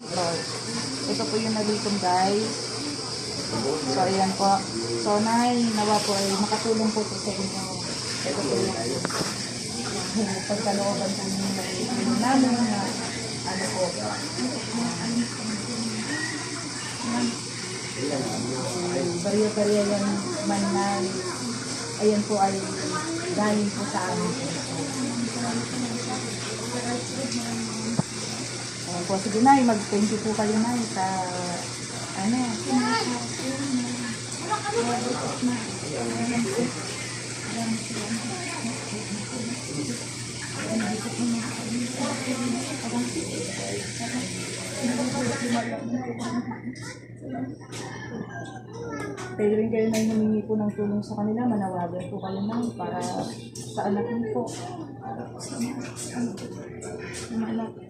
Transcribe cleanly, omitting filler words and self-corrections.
So, ito po yung nabili kong guys. So, ayan po. So, Nay, nawa po ay makatulong po ito sa inyo. Ito po yung pagkalooban po yung nabili namin na ano po. Bariya-bariya yan man na ayan po ay galing po sa amin. Ayan po, sige Nay, mag-thank you po kayo Nay sa ano. Pwede rin kayo na humingi po ng tulong sa kanila, manawagan po kayo na para sa anak niyo po. Sa anak po.